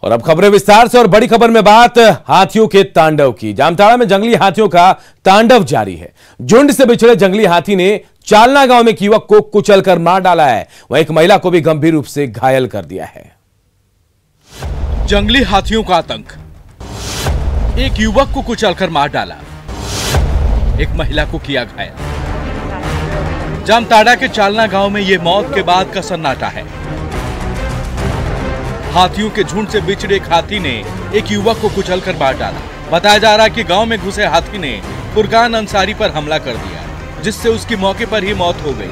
और अब खबरें विस्तार से। और बड़ी खबर में बात हाथियों के तांडव की। जामताड़ा में जंगली हाथियों का तांडव जारी है। झुंड से बिछड़े जंगली हाथी ने चालना गांव में एक युवक को कुचलकर मार डाला है। वहीं एक महिला को भी गंभीर रूप से घायल कर दिया है। जंगली हाथियों का आतंक, एक युवक को कुचलकर मार डाला, एक महिला को किया घायल। जामताड़ा के चालना गांव में यह मौत के बाद का सन्नाटा है। हाथियों के झुंड से बिछड़े एक हाथी ने एक युवक को कुचलकर मार डाला। बताया जा रहा है कि गांव में घुसे हाथी ने फुरकान अंसारी पर हमला कर दिया, जिससे उसकी मौके पर ही मौत हो गई।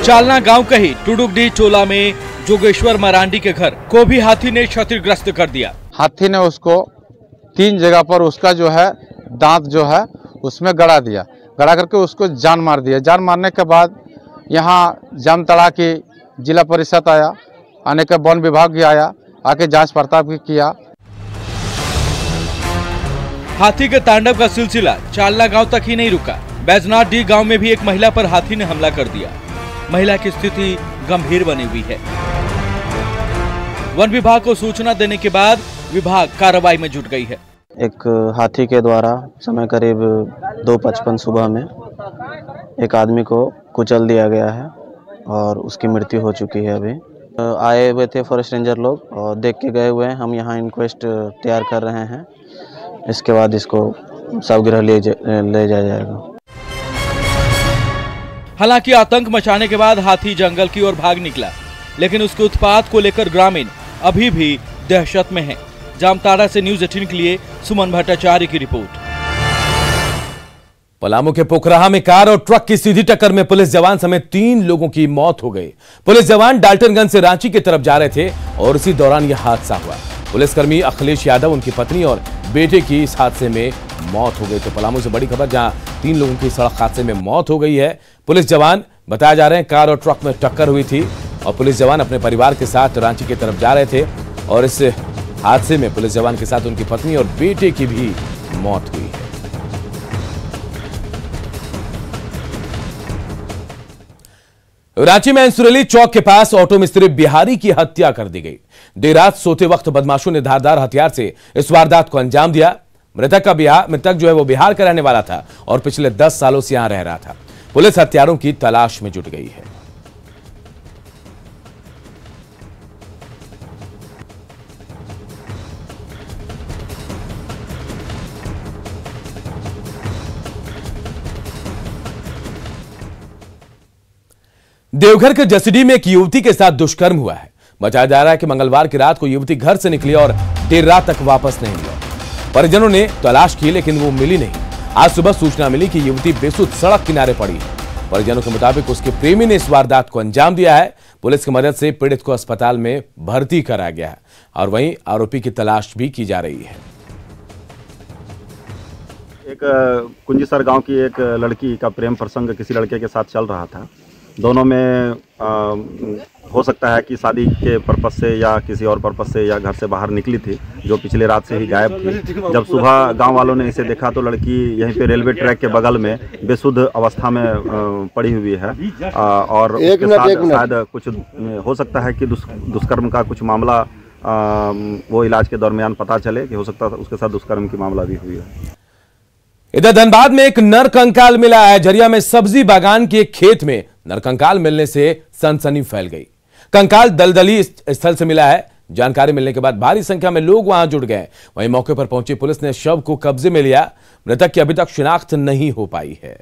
चालना गांव के ही टुडुकडी टोला में जोगेश्वर मरांडी के घर को भी हाथी ने क्षतिग्रस्त कर दिया। हाथी ने उसको 3 जगह पर उसका जो है दांत जो है उसमें गड़ा दिया, गड़ा करके उसको जान मार दिया। जान मारने के बाद यहाँ जामताड़ा की जिला परिषद आया, आने के वन विभाग भी आया, आके जांच पड़ताल भी किया। हाथी के तांडव का सिलसिला चालना गांव तक ही नहीं रुका। बैजनाथ डी गांव में भी एक महिला पर हाथी ने हमला कर दिया। महिला की स्थिति गंभीर बनी हुई है। वन विभाग को सूचना देने के बाद विभाग कार्रवाई में जुट गई है। एक हाथी के द्वारा समय करीब 2:55 सुबह में एक आदमी को कुचल दिया गया है और उसकी मृत्यु हो चुकी है। अभी आए हुए थे फॉरेस्ट रेंजर लोग और देख के गए हुए हैं। हम यहाँ इंक्वेस्ट तैयार कर रहे हैं। इसके बाद इसको शवगृह ले जाया जाएगा। हालांकि आतंक मचाने के बाद हाथी जंगल की ओर भाग निकला, लेकिन उसके उत्पात को लेकर ग्रामीण अभी भी दहशत में हैं। जामताड़ा से न्यूज़ 18 के लिए सुमन भट्टाचार्य की रिपोर्ट। पलामू के पोखराहा में कार और ट्रक की सीधी टक्कर में पुलिस जवान समेत 3 लोगों की मौत हो गई। पुलिस जवान डाल्टनगंज से रांची की तरफ जा रहे थे और इसी दौरान यह हादसा हुआ। पुलिसकर्मी अखिलेश यादव, उनकी पत्नी और बेटे की इस हादसे में मौत हो गई। तो पलामू से बड़ी खबर, जहां 3 लोगों की सड़क हादसे में मौत हो गई है। पुलिस जवान बताया जा रहे हैं कार और ट्रक में टक्कर हुई थी और पुलिस जवान अपने परिवार के साथ रांची की तरफ जा रहे थे और इस हादसे में पुलिस जवान के साथ उनकी पत्नी और बेटे की भी मौत हुई है। रांची में अंसुरेली चौक के पास ऑटो मिस्त्री बिहारी की हत्या कर दी गई। देर रात सोते वक्त बदमाशों ने धारदार हथियार से इस वारदात को अंजाम दिया। मृतक जो है वो बिहार का रहने वाला था और पिछले 10 सालों से यहां रह रहा था। पुलिस हत्यारों की तलाश में जुट गई है। देवघर के जसीडीह में एक युवती के साथ दुष्कर्म हुआ है। बताया जा रहा है कि मंगलवार की रात को युवती घर से निकली और देर रात तक वापस नहीं लौटी। परिजनों ने तलाश की लेकिन वो मिली नहीं। आज सुबह सूचना मिली कि युवती बेसुध सड़क किनारे पड़ी है। परिजनों के मुताबिक उसके प्रेमी ने इस वारदात को अंजाम दिया है। पुलिस की मदद से पीड़ित को अस्पताल में भर्ती कराया गया है और वहीं आरोपी की तलाश भी की जा रही है। एक कुंजीसर गांव की एक लड़की का प्रेम प्रसंग किसी लड़के के साथ चल रहा था। दोनों में हो सकता है कि शादी के पर्पस से या किसी और पर्पस से या घर से बाहर निकली थी, जो पिछले रात से ही गायब थी। जब सुबह गांव वालों ने इसे देखा तो लड़की यहीं पे रेलवे ट्रैक के बगल में बेसुध अवस्था में पड़ी हुई है और उसके साथ शायद कुछ हो सकता है कि दुष्कर्म का कुछ मामला वो इलाज के दरमियान पता चले कि हो सकता है उसके साथ दुष्कर्म की मामला भी हुई है। इधर धनबाद में एक नर कंकाल मिला है। झरिया में सब्जी बागान के एक खेत में नर कंकाल मिलने से सनसनी फैल गई। कंकाल दलदली स्थल से मिला है। जानकारी मिलने के बाद भारी संख्या में लोग वहां जुट गए। वहीं मौके पर पहुंची पुलिस ने शव को कब्जे में लिया। मृतक की अभी तक शिनाख्त नहीं हो पाई है।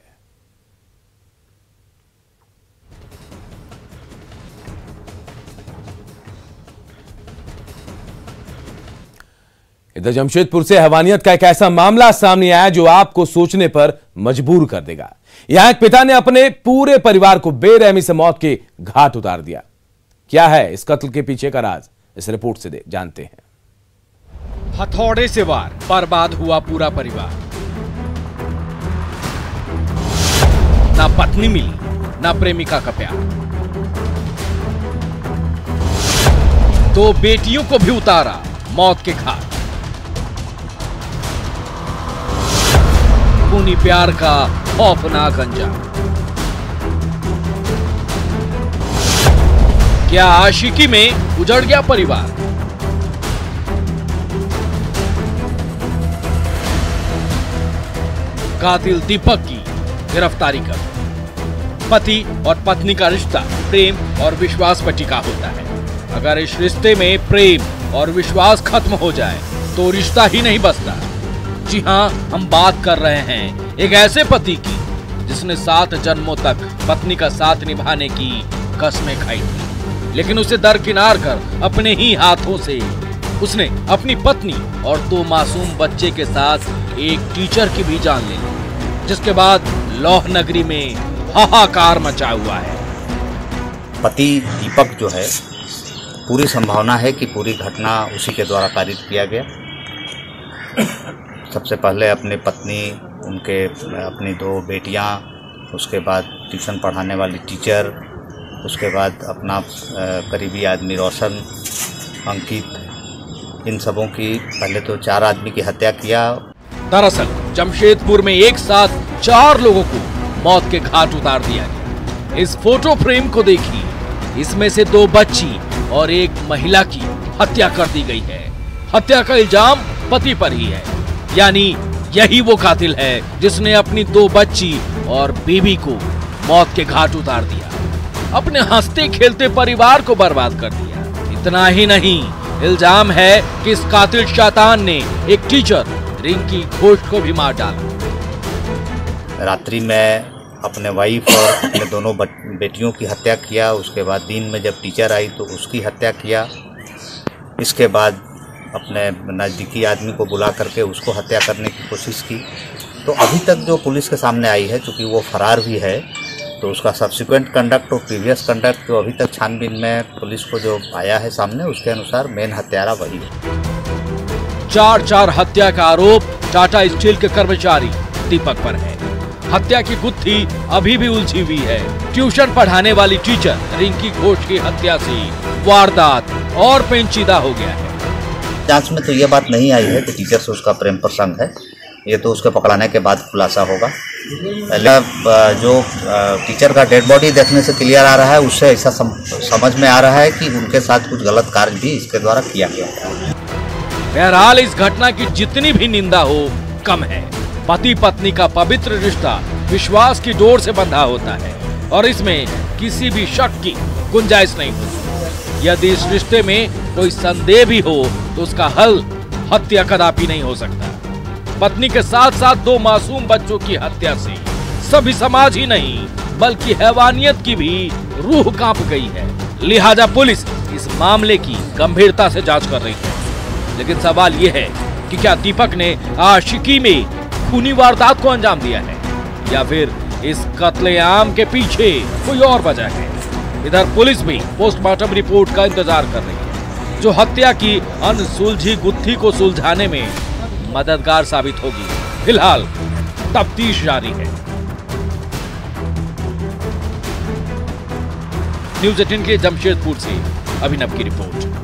इधर जमशेदपुर से हैवानियत का एक ऐसा मामला सामने आया जो आपको सोचने पर मजबूर कर देगा। यहां एक पिता ने अपने पूरे परिवार को बेरहमी से मौत के घाट उतार दिया। क्या है इस कत्ल के पीछे का राज, इस रिपोर्ट से जानते हैं। हथौड़े से वार, बर्बाद हुआ पूरा परिवार। ना पत्नी मिली, ना प्रेमिका का प्यार। 2 बेटियों को भी उतारा मौत के घाट। खूनी प्यार का खौफनाक अंजाम। क्या आशिकी में उजड़ गया परिवार। कातिल दीपक की गिरफ्तारी कर। पति और पत्नी का रिश्ता प्रेम और विश्वास पर टिका होता है। अगर इस रिश्ते में प्रेम और विश्वास खत्म हो जाए तो रिश्ता ही नहीं बचता। जी हाँ, हम बात कर रहे हैं एक ऐसे पति की जिसने 7 जन्मों तक पत्नी का साथ निभाने की कसमें खाई थी, लेकिन उसे दरकिनार कर अपने ही हाथों से उसने अपनी पत्नी और 2 मासूम बच्चे के साथ एक टीचर की भी जान ले ली, जिसके बाद लौह नगरी में हाहाकार मचा हुआ है। पति दीपक जो है, पूरी संभावना है कि पूरी घटना उसी के द्वारा कारित किया गया। सबसे पहले अपनी पत्नी, उनके अपनी 2 बेटियां, उसके बाद ट्यूशन पढ़ाने वाली टीचर, उसके बाद अपना करीबी आदमी रोशन, अंकित, इन सबों की पहले तो 4 आदमी की हत्या किया। दरअसल जमशेदपुर में एक साथ 4 लोगों को मौत के घाट उतार दिया गया। इस फोटो फ्रेम को देखिए, इसमें से 2 बच्ची और एक महिला की हत्या कर दी गई है। हत्या का इल्जाम पति पर ही है, यानी यही वो कातिल है जिसने अपनी 2 बच्ची और बीवी को मौत के घाट उतार दिया, अपने हंसते खेलते परिवार को बर्बाद कर दिया। इतना ही नहीं, इल्जाम है कि इस कातिल शैतान ने एक टीचर रिंकी घोष को भी मार डाला। रात्रि में अपने वाइफ और अपने दोनों बेटियों की हत्या किया। उसके बाद दिन में जब टीचर आई तो उसकी हत्या किया। इसके बाद अपने नज़दीकी आदमी को बुला करके उसको हत्या करने की कोशिश की। तो अभी तक जो पुलिस के सामने आई है, चूँकि वो फरार भी है, तो उसका सब्सिक्वेंट कंडक्ट और प्रीवियस कंडक्ट जो अभी तक छानबीन में पुलिस को जो आया है सामने, उसके अनुसार मेन हत्यारा वही है। 4 हत्या का आरोप टाटा स्टील के कर्मचारी दीपक पर है। हत्या की गुत्थी अभी भी उलझी हुई है। ट्यूशन पढ़ाने वाली टीचर रिंकी घोष की हत्या से वारदात और पेचीदा हो गया है। जांच में तो ये बात नहीं आई है कि टीचर से उसका प्रेम प्रसंग है। ये तो उसके पकड़ाने के बाद खुलासा होगा। पहले जो टीचर का डेड बॉडी देखने से क्लियर आ रहा है, उससे ऐसा समझ में आ रहा है कि उनके साथ कुछ गलत कार्य भी इसके द्वारा किया गया है। बहरहाल इस घटना की जितनी भी निंदा हो कम है। पति पत्नी का पवित्र रिश्ता विश्वास की डोर से बंधा होता है और इसमें किसी भी शक की गुंजाइश नहीं होती। यदि इस रिश्ते में कोई संदेह भी हो तो उसका हल हत्या कदापि नहीं हो सकता। पत्नी के साथ साथ 2 मासूम बच्चों की हत्या से सभी समाज ही नहीं बल्कि हैवानियत की भी रूह कांप गई है। लिहाजा पुलिस इस मामले की गंभीरता से जांच कर रही है। लेकिन सवाल यह है कि क्या दीपक ने आशिकी में खूनी वारदात को अंजाम दिया है या फिर इस कत्लेआम के पीछे कोई और वजह है। इधर पुलिस भी पोस्टमार्टम रिपोर्ट का इंतजार कर रही है, जो हत्या की अनसुलझी गुत्थी को सुलझाने में मददगार साबित होगी। फिलहाल तफ्तीश जारी है। न्यूज़ 18 के जमशेदपुर से अभिनव की रिपोर्ट।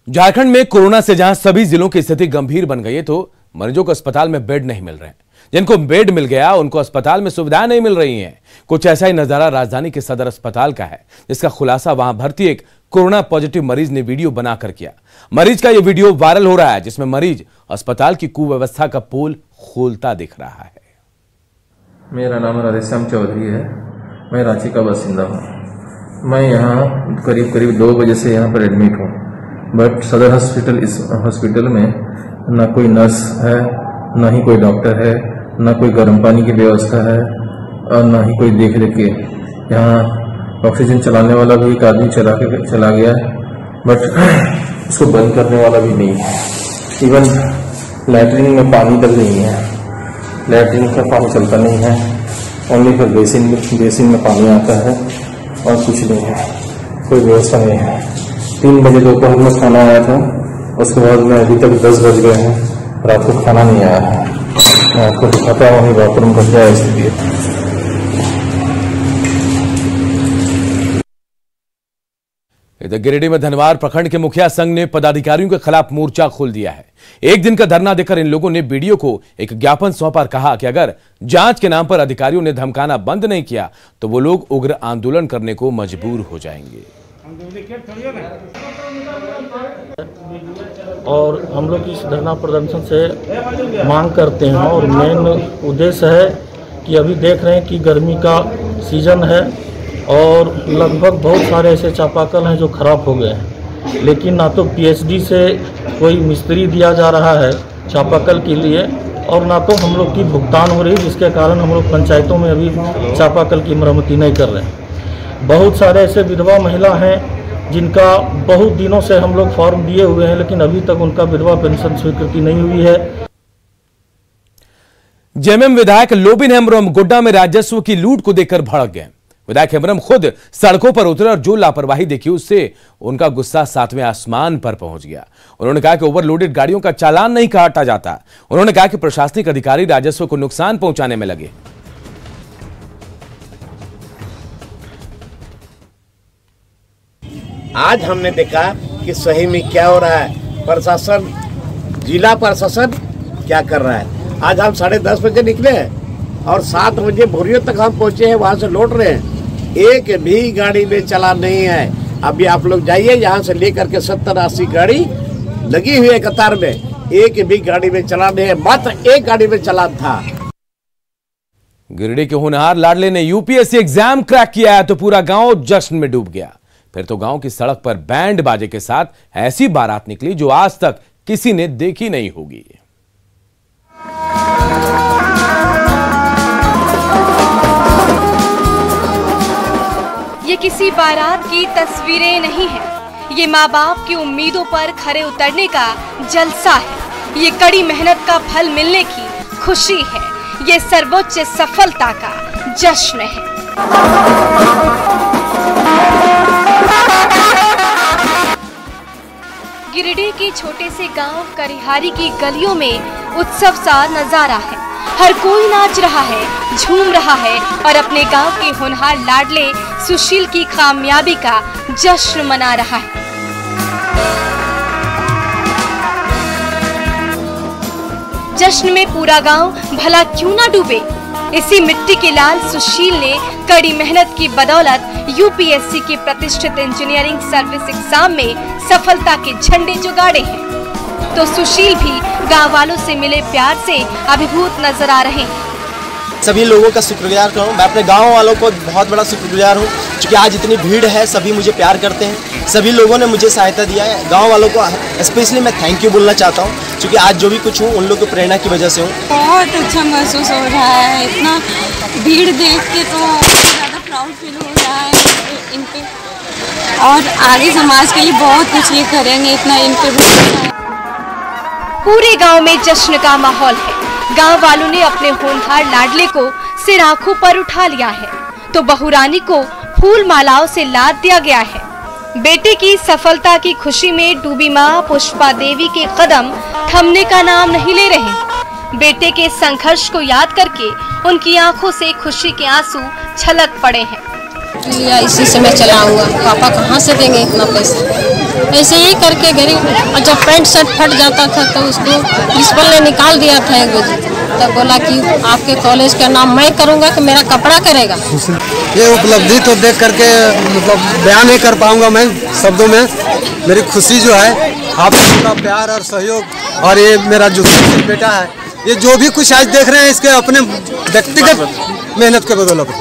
झारखंड में कोरोना से जहां सभी जिलों की स्थिति गंभीर बन गई है, तो मरीजों को अस्पताल में बेड नहीं मिल रहे हैं। जिनको बेड मिल गया उनको अस्पताल में सुविधाएं नहीं मिल रही हैं। कुछ ऐसा ही नजारा राजधानी के सदर अस्पताल का है, जिसका खुलासा वहां भर्ती एक कोरोना पॉजिटिव मरीज ने वीडियो बनाकर किया। मरीज का यह वीडियो वायरल हो रहा है, जिसमें मरीज अस्पताल की कुव्यवस्था का पोल खोलता दिख रहा है। मेरा नाम राधेश्याम चौधरी है। मैं रांची का बासिंदा हूँ। मैं यहाँ करीब 2 बजे से यहाँ पर एडमिट हूँ, बट सदर हॉस्पिटल में ना कोई नर्स है, ना ही कोई डॉक्टर है, ना कोई गर्म पानी की व्यवस्था है और ना ही कोई देख रेख के। यहाँ ऑक्सीजन चलाने वाला भी एक आदमी चला गया है, बट उसको बंद करने वाला भी नहीं है। इवन लैट्रिन में पानी तक नहीं है, लैट्रिन का पानी चलता नहीं है। ओनली फिर बेसिन में पानी आता है और कुछ नहीं है, कोई व्यवस्था नहीं है। 3 बजे दोपहर में खाना आया था, उसके बाद में अभी तक 10 बज गए हैं, रात को खाना नहीं आया है। मैं आपको दिखाता हूँ वहीं बाथरूम का क्या स्थिति है। इधर गिरिडीह में धनवार प्रखंड के मुखिया संघ ने पदाधिकारियों के खिलाफ मोर्चा खोल दिया है। एक दिन का धरना देकर इन लोगों ने बीडीओ को एक ज्ञापन सौंपा और कहा कि अगर जांच के नाम पर अधिकारियों ने धमकाना बंद नहीं किया तो वो लोग उग्र आंदोलन करने को मजबूर हो जाएंगे। और हम लोग इस धरना प्रदर्शन से मांग करते हैं और मेन उद्देश्य है कि अभी देख रहे हैं कि गर्मी का सीजन है और लगभग बहुत सारे ऐसे चापाकल हैं जो ख़राब हो गए हैं, लेकिन ना तो पीएचडी से कोई मिस्त्री दिया जा रहा है चापाकल के लिए और ना तो हम लोग की भुगतान हो रही, जिसके कारण हम लोग पंचायतों में अभी चापाकल की मरम्मती नहीं कर रहे हैं। बहुत सारे ऐसे विधवा महिला हैं जिनका बहुत दिनों से हम लोग फॉर्म दिए हुए हैं, लेकिन अभी तक उनका विधवा पेंशन स्वीकृति नहीं हुई है। जेएमएम विधायक लोबिन हेम्ब्रम गोड्डा में राजस्व की लूट को देखकर भड़क गए। विधायक हेम्ब्रम खुद सड़कों पर उतरे और जो लापरवाही देखी उससे उनका गुस्सा 7वें आसमान पर पहुंच गया। उन्होंने कहा कि ओवरलोडेड गाड़ियों का चालान नहीं काटा जाता। उन्होंने कहा कि प्रशासनिक अधिकारी राजस्व को नुकसान पहुंचाने में लगे। आज हमने देखा कि सही में क्या हो रहा है। प्रशासन, जिला प्रशासन क्या कर रहा है। आज हम 10:30 बजे निकले हैं और 7 बजे भोरियों तक हम पहुंचे हैं, वहां से लौट रहे हैं। एक भी गाड़ी में चालान नहीं है। अभी आप लोग जाइए, यहाँ से लेकर के 70-80 गाड़ी लगी हुई है कतार में, एक भी गाड़ी में चालान नहीं है। मात्र एक गाड़ी में चालान था। गिरिडीह के होनहार लाडले ने यूपीएससी एग्जाम क्रैक किया है तो पूरा गांव जश्न में डूब गया। फिर तो गांव की सड़क पर बैंड बाजे के साथ ऐसी बारात निकली जो आज तक किसी ने देखी नहीं होगी। ये किसी बारात की तस्वीरें नहीं है, ये माँ बाप की उम्मीदों पर खरे उतरने का जलसा है। ये कड़ी मेहनत का फल मिलने की खुशी है। ये सर्वोच्च सफलता का जश्न है। गिरिडीह के छोटे से गांव करिहारी की गलियों में उत्सव सा नजारा है। हर कोई नाच रहा है, झूम रहा है और अपने गांव के होनहार लाडले सुशील की कामयाबी का जश्न मना रहा है। जश्न में पूरा गांव भला क्यों ना डूबे। इसी मिट्टी के लाल सुशील ने कड़ी मेहनत की बदौलत यूपीएससी के प्रतिष्ठित इंजीनियरिंग सर्विस एग्जाम में सफलता के झंडे जुगाड़े हैं। तो सुशील भी गांव वालों से मिले प्यार से अभिभूत नजर आ रहे हैं। सभी लोगों का शुक्रगुजार हूँ। मैं अपने गांव वालों को बहुत बड़ा शुक्रगुजार हूँ, क्योंकि आज इतनी भीड़ है, सभी मुझे प्यार करते हैं, सभी लोगों ने मुझे सहायता दिया है। गांव वालों को स्पेशली मैं थैंक यू बोलना चाहता हूँ, क्योंकि आज जो भी कुछ हूँ उन लोगों की प्रेरणा की वजह से हूँ। बहुत अच्छा महसूस हो रहा है, इतना भीड़ देख के तो ज़्यादा प्राउड फील हो रहा है इन पे, और आगे समाज के लिए बहुत कुछ ये करेंगे, इतना इन पे। पूरे गांव में जश्न का माहौल है। गांव वालों ने अपने होनहार लाडले को सिर आंखों पर उठा लिया है तो बहुरानी को फूल मालाओं से लाद दिया गया है। बेटे की सफलता की खुशी में डूबी मां पुष्पा देवी के कदम थमने का नाम नहीं ले रहे। बेटे के संघर्ष को याद करके उनकी आंखों से खुशी के आंसू छलक पड़े हैं। इसी से मैं चलाऊंगा, पापा कहाँ से देंगे इतना पैसा। ऐसे ही करके गरीब, और जब पैंट शर्ट फट जाता था तो उसको प्रिंसिपल ने निकाल दिया था एक बजे, तब बोला कि आपके कॉलेज का नाम मैं करूंगा कि मेरा कपड़ा करेगा। ये उपलब्धि तो देख करके मतलब बयान नहीं कर पाऊंगा मैं शब्दों में। मेरी खुशी जो है आप सबका प्यार और सहयोग, और ये मेरा जो बेटा है, ये जो भी कुछ आज देख रहे हैं इसके अपने व्यक्तिगत मेहनत के बदौलत।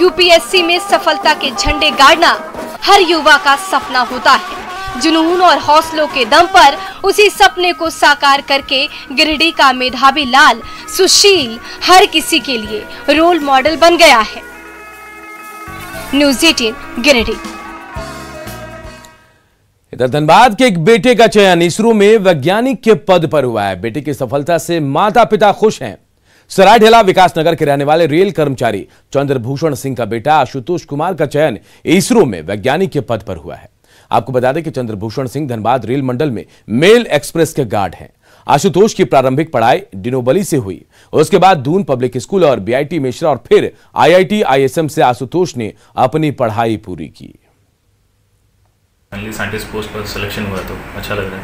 यूपीएससी में सफलता के झंडे गाड़ना हर युवा का सपना होता है। जुनून और हौसलों के दम पर उसी सपने को साकार करके गिरिडीह का मेधावी लाल सुशील हर किसी के लिए रोल मॉडल बन गया है। न्यूज़ 18 गिरिडीह। इधर धनबाद के एक बेटे का चयन इसरो में वैज्ञानिक के पद पर हुआ है। बेटे की सफलता से माता पिता खुश हैं। सरायढेला विकासनगर के रहने वाले रेल कर्मचारी चंद्रभूषण सिंह का बेटा आशुतोष कुमार का चयन इसरो में वैज्ञानिक के पद पर हुआ है। आपको बता दें कि चंद्रभूषण सिंह धनबाद रेल मंडल में मेल एक्सप्रेस के गार्ड हैं। आशुतोष की प्रारंभिक पढ़ाई डिनोबली से हुई, उसके बाद दून पब्लिक स्कूल और बीआईटी मिश्रा और फिर आईआईटी आईएसएम से आशुतोष ने अपनी पढ़ाई पूरी की। फाइनली साइंटिस्ट पोस्ट पर सिलेक्शन हुआ तो अच्छा लग रहा है।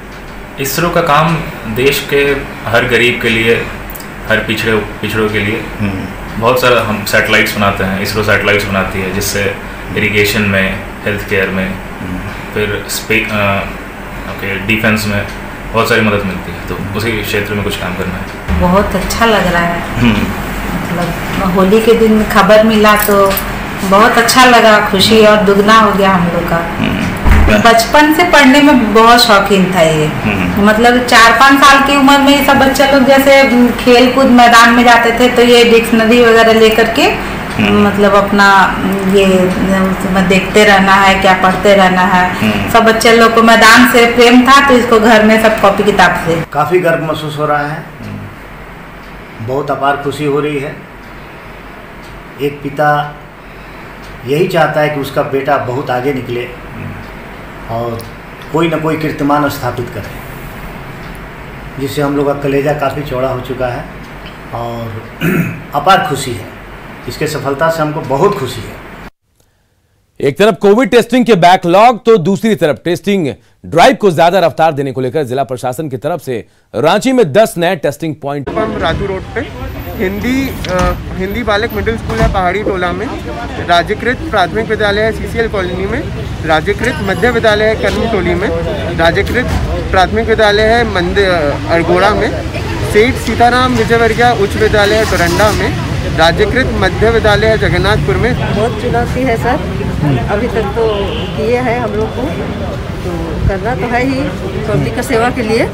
इसरो का काम देश के हर गरीब के लिए, हर पिछड़ों के लिए बहुत सारा हम सैटेलाइट्स बनाते हैं। इसरो सैटेलाइट्स बनाती है जिससे इरिगेशन में, हेल्थ केयर में, फिर डिफेंस में बहुत सारी मदद मिलती है। तो उसी क्षेत्र में कुछ काम करना है। बहुत अच्छा लग रहा है। मतलब होली के दिन खबर मिला तो बहुत अच्छा लगा, खुशी और दुगना हो गया हम लोग का। बचपन से पढ़ने में बहुत शौकीन था ये। मतलब 4-5 साल की उम्र में ये सब बच्चे लोग जैसे खेल कूद मैदान में जाते थे तो ये डिक्शनरी वगैरह लेकर के मतलब अपना ये उसमें देखते रहना है, क्या पढ़ते रहना है। सब बच्चे लोग को मैदान से प्रेम था तो इसको घर में सब कॉपी किताब से। काफ़ी गर्व महसूस हो रहा है, बहुत अपार खुशी हो रही है। एक पिता यही चाहता है कि उसका बेटा बहुत आगे निकले और कोई न कोई कीर्तिमान स्थापित करे, जिससे हम लोग का कलेजा काफ़ी चौड़ा हो चुका है और अपार खुशी है। इसके सफलता से हमको बहुत खुशी है। एक तरफ कोविड टेस्टिंग के बैकलॉग तो दूसरी तरफ टेस्टिंग ड्राइव को ज्यादा रफ्तार देने को लेकर जिला प्रशासन की तरफ से रांची में 10 नए टेस्टिंग पॉइंट। राजू रोड पे हिंदी बालक मिडिल स्कूल है पहाड़ी टोला में, राज्यकृत प्राथमिक विद्यालय है सीसीएल कॉलोनी में, राज्यकृत मध्य विद्यालय है कर्मी टोली में, राज्यकृत प्राथमिक विद्यालय है मंदिर अरगोड़ा में, सेठ सीताराम विजयवर्गीय उच्च विद्यालय डोरंडा में, राज्यकृत मध्य विद्यालय जगन्नाथपुर में। बहुत चुनौती है सर, अभी तक तो किए हैं हम लोग को, तो करना तो है ही पब्लिक का सेवा के लिए।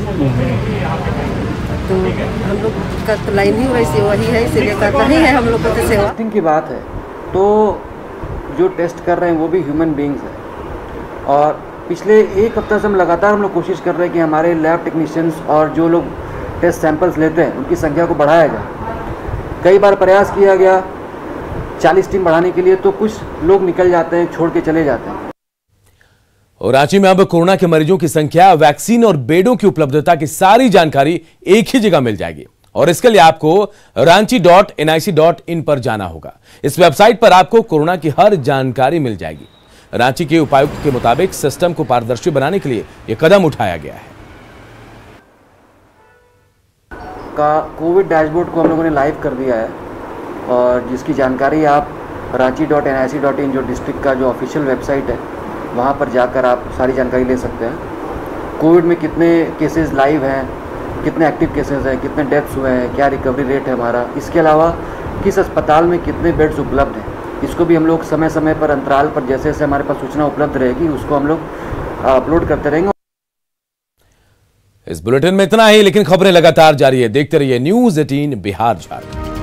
तो हम लोग का तो लाइन ही वैसी वही है, इसीलिए करना ही है हम लोग को तो सेवा। टेस्टिंग की बात है तो जो टेस्ट कर रहे हैं वो भी ह्यूमन बींग्स है और पिछले एक हफ्ते से हम लगातार हम लोग कोशिश कर रहे हैं कि हमारे लैब टेक्नीशियंस और जो लोग टेस्ट सैंपल्स लेते हैं उनकी संख्या को बढ़ाया जाए। कई बार प्रयास किया गया 40 टीम बढ़ाने के लिए, तो कुछ लोग निकल जाते हैं, छोड़ के चले जाते हैं। और रांची में अब कोरोना के मरीजों की संख्या, वैक्सीन और बेडों की उपलब्धता की सारी जानकारी एक ही जगह मिल जाएगी और इसके लिए आपको ranchi.nic.in पर जाना होगा। इस वेबसाइट पर आपको कोरोना की हर जानकारी मिल जाएगी। रांची के उपायुक्त के मुताबिक सिस्टम को पारदर्शी बनाने के लिए यह कदम उठाया गया है। का कोविड डैशबोर्ड को हम लोगों ने लाइव कर दिया है और जिसकी जानकारी आप ranchi.nic.in जो डिस्ट्रिक्ट का जो ऑफिशियल वेबसाइट है वहाँ पर जाकर आप सारी जानकारी ले सकते हैं। कोविड में कितने केसेस लाइव हैं, कितने एक्टिव केसेस हैं, कितने डेथ्स हुए हैं, क्या रिकवरी रेट है हमारा, इसके अलावा किस अस्पताल में कितने बेड्स उपलब्ध हैं, इसको भी हम लोग समय समय पर अंतराल पर जैसे जैसे हमारे पास सूचना उपलब्ध रहेगी उसको हम लोग अपलोड करते रहेंगे। इस बुलेटिन में इतना ही, लेकिन खबरें लगातार जारी है। देखते रहिए News 18 बिहार झारखंड।